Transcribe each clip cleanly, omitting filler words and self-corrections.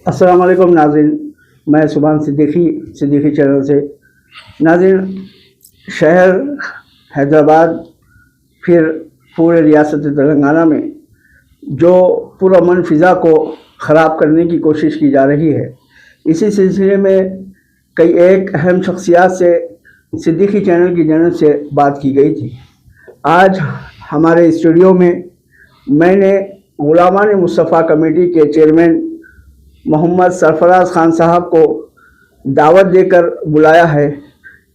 अस्सलाम वालेकुम नाज़रीन, मैं सुभान सिद्दीकी चैनल से। नाज़रीन, शहर हैदराबाद फिर पूरे रियासत तेलंगाना में जो पुरअमन फ़िज़ा को ख़राब करने की कोशिश की जा रही है, इसी सिलसिले में कई एक अहम शख्सियात से सिद्दीकी चैनल की जानिब से बात की गई थी। आज हमारे स्टूडियो में मैंने गुलामान मुस्तफ़ा कमेटी के चेयरमैन मोहम्मद सरफराज खान साहब को दावत देकर बुलाया है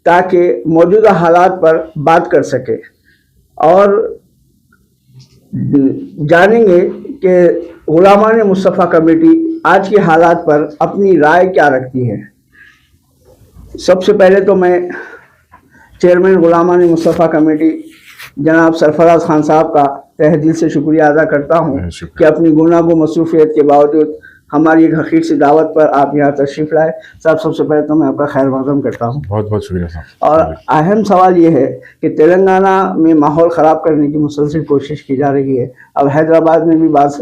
ताकि मौजूदा हालात पर बात कर सके और जानेंगे कि गुलामान मुस्तफ़ा कमेटी आज के हालात पर अपनी राय क्या रखती है। सबसे पहले तो मैं चेयरमैन गुलामान मुस्तफ़ा कमेटी जनाब सरफराज खान साहब का तहे दिल से शुक्रिया अदा करता हूँ कि अपनी गुनागो मसरूफियत के बावजूद हमारी एक हकीर सी दावत पर आप यहाँ तशरीफ़ लाए। साहब, सबसे पहले तो मैं आपका खैर मक़दम करता हूँ। बहुत बहुत शुक्रिया साहब। और अहम सवाल ये है कि तेलंगाना में माहौल ख़राब करने की मुसलसल कोशिश की जा रही है। अब हैदराबाद में भी बाज़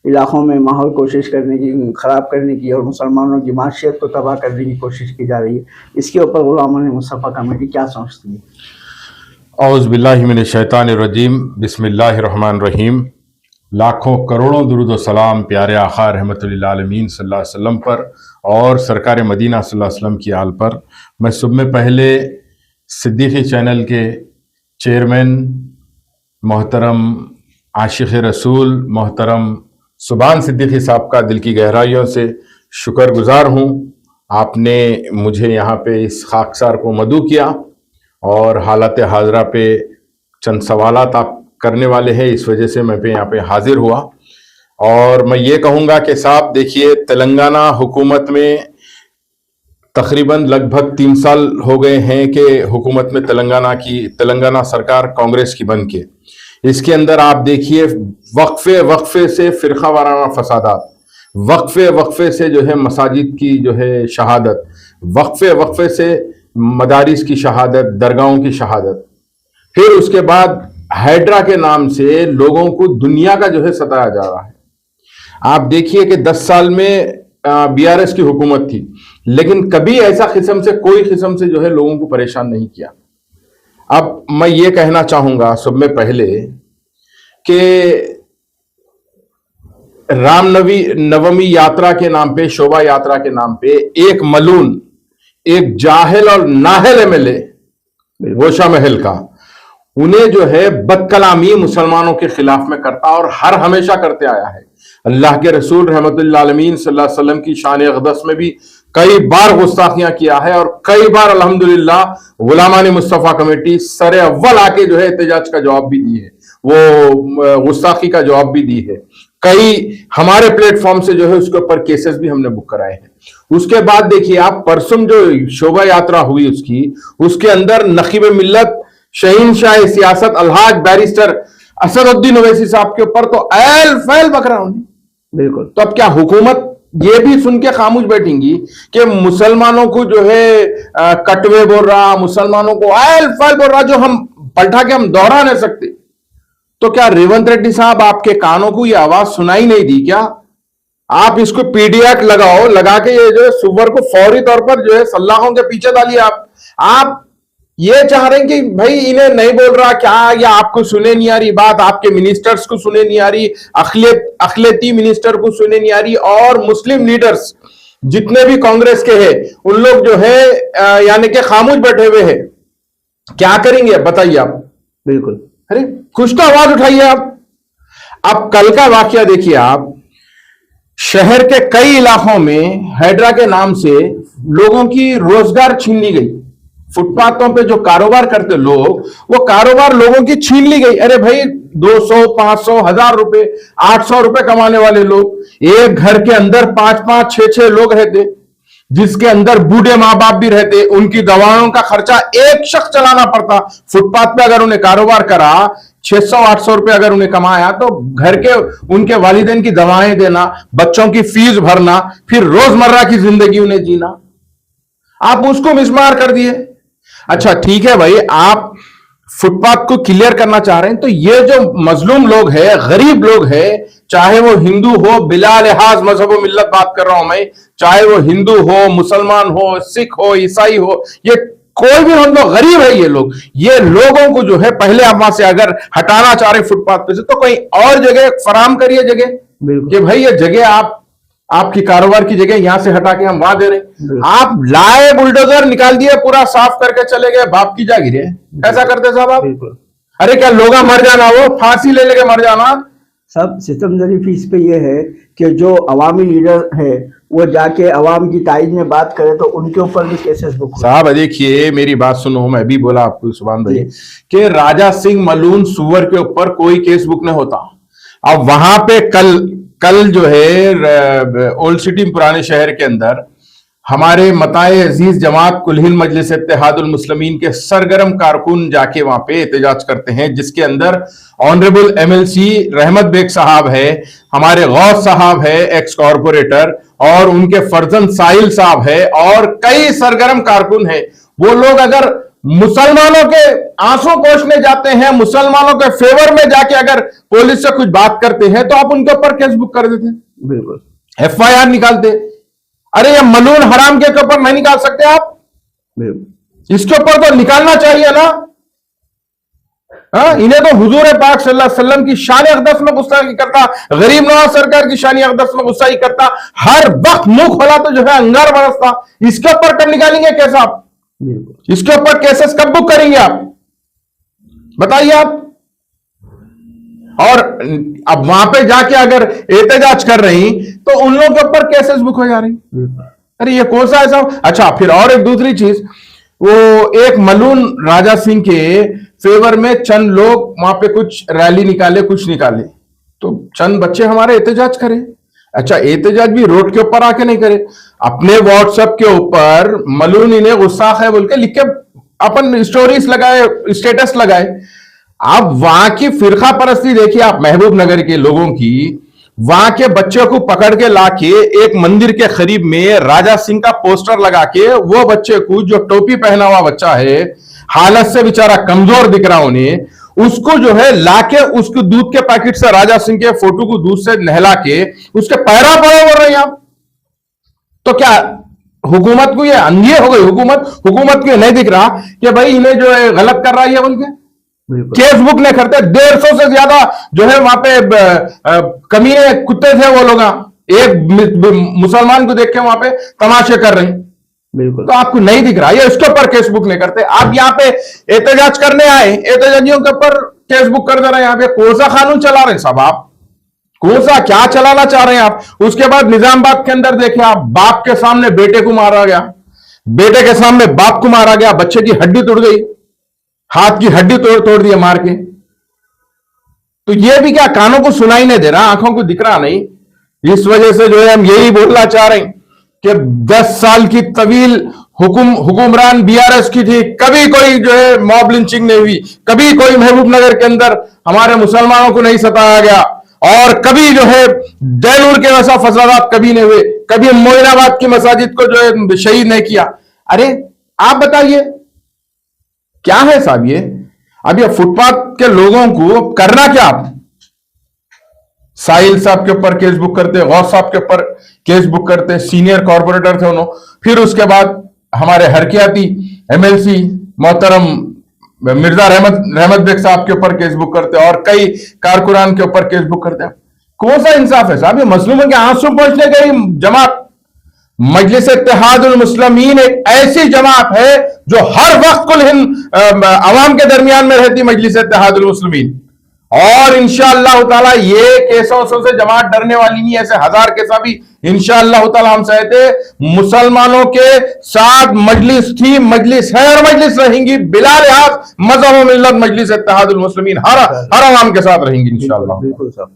इलाक़ों में माहौल कोशिश करने की ख़राब करने की और मुसलमानों की माशियत को तबाह करने की कोशिश की जा रही है। इसके ऊपर गुलामान मुस्तफ़ा कमेटी क्या सोचती है? औज़ु बिल्लाहि मिनश शैतानिर रजीम, बिस्मिल्लाहिर रहमानिर रहीम। लाखों करोड़ों दुरूद व सलाम प्यारे आका रहमतुल लिल आलमीन सल्लल्लाहु अलैहि वसल्लम पर और सरकार मदीना सल्लल्लाहु अलैहि वसल्लम की आल पर। मैं सब में पहले सिद्दीकी चैनल के चेयरमैन मोहतरम आशिक़ रसूल मोहतरम सुभान सिद्दीकी साहब का दिल की गहराइयों से शुक्रगुजार हूँ। आपने मुझे यहाँ पे इस खाकसार को मदऊ किया और हालत हाजरा पे चंद सवालात आप करने वाले हैं, इस वजह से मैं यहाँ पे हाजिर हुआ। और मैं ये कहूँगा कि साहब देखिए, तेलंगाना हुकूमत में तकरीबन लगभग 3 साल हो गए हैं कि हुकूमत में तेलंगाना सरकार कांग्रेस की बन के, इसके अंदर आप देखिए वक्फे से फ़िरका वाराना फसादात, वक्फे से जो है मसाजिद की जो है शहादत, वक्फे से मदारिस की शहादत, दरगाहों की शहादत, फिर उसके बाद हाइड्रा के नाम से लोगों को दुनिया का जो है सताया जा रहा है। आप देखिए कि 10 साल में बीआरएस की हुकूमत थी, लेकिन कभी ऐसा कोई किस्म से जो है लोगों को परेशान नहीं किया। अब मैं ये कहना चाहूंगा सब में पहले कि नवमी यात्रा के नाम पे, शोभा यात्रा के नाम पे एक मलून, एक जाहिल और नाहल एमएलए गोशा महल का, उन्हें जो है बदकलामी मुसलमानों के खिलाफ में करता और हर हमेशा करते आया है। अल्लाह के रसूल रहमतुल्लिल आलमीन सल्लल्लाहु अलैहि वसल्लम की शान अक़दस में भी कई बार गुस्ताखियां किया है और कई बार अल्हम्दुलिल्लाह गुलामान मुस्तफ़ा कमेटी सरे अव्वल आके जो है एहतजाज का जवाब भी दी है, वो गुस्ताखी का जवाब भी दी है। कई हमारे प्लेटफॉर्म से जो है उसके ऊपर केसेस भी हमने बुक कराए हैं। उसके बाद देखिए आप, परसों जो शोभा यात्रा हुई उसके अंदर नकीब मिल्लत शहीनशाह सियासत अलहाज बैरिस्टर असदुद्दीन ओवैसी साहब के ऊपर तो ऐल फैल बकरा उन्हें। बिल्कुल, तो अब क्या हुकूमत ये भी सुन के खामोश बैठेंगी कि मुसलमानों को जो है कटवे बोल रहा, मुसलमानों को ऐल फैल बोल रहा, जो हम पलटा के हम दोहरा नहीं सकते? तो क्या रेवंत रेड्डी साहब आपके कानों को ये आवाज सुनाई नहीं दी क्या? आप इसको पीडीएफ लगाओ, लगा के ये जो है सुवर को फौरी तौर पर जो है सल्लाहों के पीछे डालिए। आप ये चाह रहे हैं कि भाई इन्हें नहीं बोल रहा क्या, या आपको सुने नहीं आ रही बात, आपके मिनिस्टर्स को सुने नहीं आ रही, अखिलती मिनिस्टर को सुने नहीं आ रही, और मुस्लिम लीडर्स जितने भी कांग्रेस के हैं उन लोग जो है यानी कि खामोश बैठे हुए हैं। क्या करेंगे बताइए आप? बिल्कुल, अरे कुछ तो आवाज उठाइए आप। अब कल का वाकया देखिए आप, शहर के कई इलाकों में हाइड्रा के नाम से लोगों की रोजगार छीन ली गई। फुटपाथों पे जो कारोबार करते लोग, वो कारोबार लोगों की छीन ली गई। अरे भाई 200, 500, 1000 रुपए, 800 रुपए कमाने वाले लोग, एक घर के अंदर 5-5, 6-6 लोग रहते, जिसके अंदर बूढ़े माँ बाप भी रहते, उनकी दवाओं का खर्चा एक शख्स चलाना पड़ता। फुटपाथ पे अगर उन्हें कारोबार करा, 600-800 रुपए अगर उन्हें कमाया, तो घर के उनके वालिदैन की दवाएं देना, बच्चों की फीस भरना, फिर रोजमर्रा की जिंदगी उन्हें जीना, आप उसको मिसमार कर दिए। अच्छा ठीक है भाई, आप फुटपाथ को क्लियर करना चाह रहे हैं। तो ये जो मजलूम लोग हैं, गरीब लोग हैं, चाहे वो हिंदू हो, बिला लिहाज मजहब व मिल्लत बात कर रहा हूं मैं, चाहे वो हिंदू हो, मुसलमान हो, सिख हो, ईसाई हो, ये कोई भी हम लोग गरीब है, ये लोगों को जो है पहले आप वहां से अगर हटाना चाह रहे फुटपाथ पे से, तो कोई और जगह फराम करिए जगह, कि भाई ये जगह आपकी कारोबार की जगह यहां से हटा के हम वहां दे रहे। आप लाए बुलडोजर निकाल दिए, पूरा साफ करके चले गए, बाप की जागीर है। ऐसा करते साहब आप? अरे क्या लोग मर जाना, वो फांसी ले लेके मर जाना। सब सितमजरी इस पे ये है कि जो अवामी लीडर है वो जाके अवाम की ताईद में बात करे तो उनके ऊपर भी केसेस बुक साहब। देखिए मेरी बात सुनो, मैं भी बोला आपको सुभान भाई कि राजा सिंह मलून सुअर के ऊपर कोई केस बुक नहीं होता। अब वहां पे कल जो है ओल्ड सिटी पुराने शहर के अंदर हमारे मताए अजीज जमात कुल हिंद मजलिस इत्तेहादुल मुस्लिमीन के सरगर्म कारकुन जाके वहां पे एहतजाज करते हैं, जिसके अंदर ऑनरेबल एमएलसी रहमत बेग साहब है, हमारे गौस साहब है एक्स कॉर्पोरेटर, और उनके फर्जन साहिल साहब है, और कई सरगर्म कारकुन है। वो लोग अगर मुसलमानों के आंसू पोंछने जाते हैं, मुसलमानों के फेवर में जाके अगर पुलिस से कुछ बात करते हैं, तो आप उनके ऊपर केस बुक कर देते हैं, बिल्कुल एफआईआर निकालते। अरे ये मलून हराम के ऊपर नहीं निकाल सकते आप? इसके ऊपर तो निकालना चाहिए ना। इन्हें तो हुजूर पाक सल्लल्लाहु अलैहि वसल्लम की शान अक़दस में गुस्सा ही करता, गरीब नवाज सरकार की शान अक़दस में गुस्सा ही करता, हर वक्त मुंह खोला तो जो है अंगार बरसता। इसके ऊपर कब निकालेंगे केस आप? इसके ऊपर केसेस कब बुक करेंगे आप? बताइए आप। और अब वहां पे जाके अगर एहतजाज कर रही तो उन लोगों के ऊपर केसेस बुक हो जा रही। अरे ये कौन सा ऐसा? अच्छा, फिर और एक दूसरी चीज, वो एक मलून राजा सिंह के फेवर में चंद लोग वहां पे कुछ रैली निकाले, कुछ निकाले, तो चंद बच्चे हमारे एहतजाज करें। अच्छा, एहतजाज भी रोड के ऊपर आके नहीं करे, अपने व्हाट्सएप के ऊपर मलून इन्हें गुस्सा है बोल के लिख के अपन स्टोरीज लगाए, स्टेटस लगाए। आप वहां की फिरका परस्ती देखिए, आप महबूब नगर के लोगों की, वहां के बच्चों को पकड़ के लाके एक मंदिर के करीब में राजा सिंह का पोस्टर लगा के, वो बच्चे को जो टोपी पहना हुआ बच्चा है, हालत से बेचारा कमजोर दिख रहा उन्हें, उसको जो है लाके उसको दूध के पैकेट से राजा सिंह के फोटो को दूध से नहला के उसके पैरा पड़े बोल रहे हैं आप। तो क्या हुकूमत को ये अंधी हो गई? हुकूमत को नहीं दिख रहा कि भाई इन्हें जो है गलत कर रहा है बोल के? केस बुक नहीं करते। 150 से ज्यादा जो है वहां पे कमीने कुत्ते थे वो लोग, एक मुसलमान को देख के वहां पे तमाशे कर रहे हैं। बिल्कुल। तो आपको नहीं दिख रहा, ये इसके ऊपर केस बुक नहीं करते। आप यहाँ पे एहतजाज करने आए, एहतजाजियों के ऊपर केस बुक कर दे रहे हैं। यहाँ पे कौन सा कानून चला रहे हैं साहब आप? कौन सा क्या चलाना चाह रहे हैं आप? उसके बाद निजामबाग के अंदर देखिए आप, बाप के सामने बेटे को मारा गया, बेटे के सामने बाप को मारा गया, बच्चे की हड्डी तोड़ गई, हाथ की हड्डी तोड़ दी मार के। तो ये भी क्या कानों को सुनाई नहीं दे रहा, आंखों को दिख रहा नहीं? इस वजह से जो है हम यही बोलना चाह रहे हैं कि 10 साल की तवील हुकुमरान बीआरएस की थी, कभी कोई जो है मॉब लिंचिंग नहीं हुई, कभी कोई महबूब नगर के अंदर हमारे मुसलमानों को नहीं सताया गया, और कभी जो है डेलूर के वैसा फसादात कभी नहीं हुए, कभी मोइनाबाद की मसाजिद को जो है शहीद नहीं किया। अरे आप बताइए क्या है साहब ये? अब ये फुटपाथ के लोगों को करना क्या? आप साहिल साहब के ऊपर केस बुक करते, गौस साहब के ऊपर केस बुक करते, सीनियर कॉर्पोरेटर थे उन्होंने, फिर उसके बाद हमारे हरकियाती एमएलसी मोहतरम मिर्जा रहमत बेग साहब के ऊपर केस बुक करते, और कई कारकुनान के ऊपर केस बुक करते हैं। कौन सा इंसाफ है साहब? ये मजलूमों के आंसू पहुंचने गई जमात मजलिस इत्तेहादुल मुस्लिमीन एक ऐसी जमात है जो हर वक्त कुल हिंद अवाम के दरमियान में रहती, मजलिस इत्तेहादुल मुस्लिमीन। और इंशाअल्लाह ताला ये केसों से जमात डरने वाली नहीं, ऐसे 1000 केसा भी इंशाअल्लाह ताला हम चाहते मुसलमानों के साथ मजलिस थी, मजलिस है और मजलिस रहेंगी, बिला लिहाज मजहब व मिल्लत मजलिस इत्तेहादुल मुस्लिमीन हर अवाम के साथ रहेंगी इंशाअल्लाह। बिल्कुल साहब,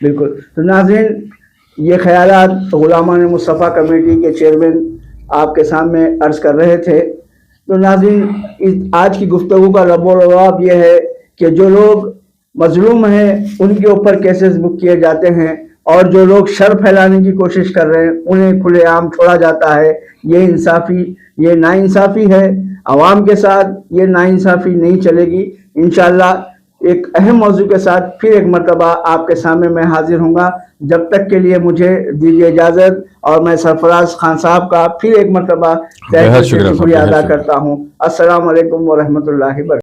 बिल्कुल। तो नाज़रीन, ये ख्यालात गुलामान मुस्तफ़ा कमेटी के चेयरमैन आपके सामने अर्ज कर रहे थे। तो नाज़रीन, आज की गुफ्तगू का लबोलबाब ये है कि जो लोग मजलूम हैं उनके ऊपर केसेस बुक किए जाते हैं, और जो लोग शर फैलाने की कोशिश कर रहे हैं उन्हें खुलेआम छोड़ा जाता है। ये इंसाफ़ी, ये नाइंसाफ़ी है। आवाम के साथ ये नाइंसाफ़ी नहीं चलेगी। इंशाअल्लाह एक अहम मौजू के साथ फिर एक मरतबा आपके सामने मैं हाजिर होऊंगा। जब तक के लिए मुझे दीजिए इजाज़त और मैं सरफराज खान साहब का फिर एक मरतबा बेहद शुक्रिया शुक्रिया साहब, अदा बेहद करता हूँ। अस्सलाम वालेकुम व रहमतुल्लाहि व बरकातहू।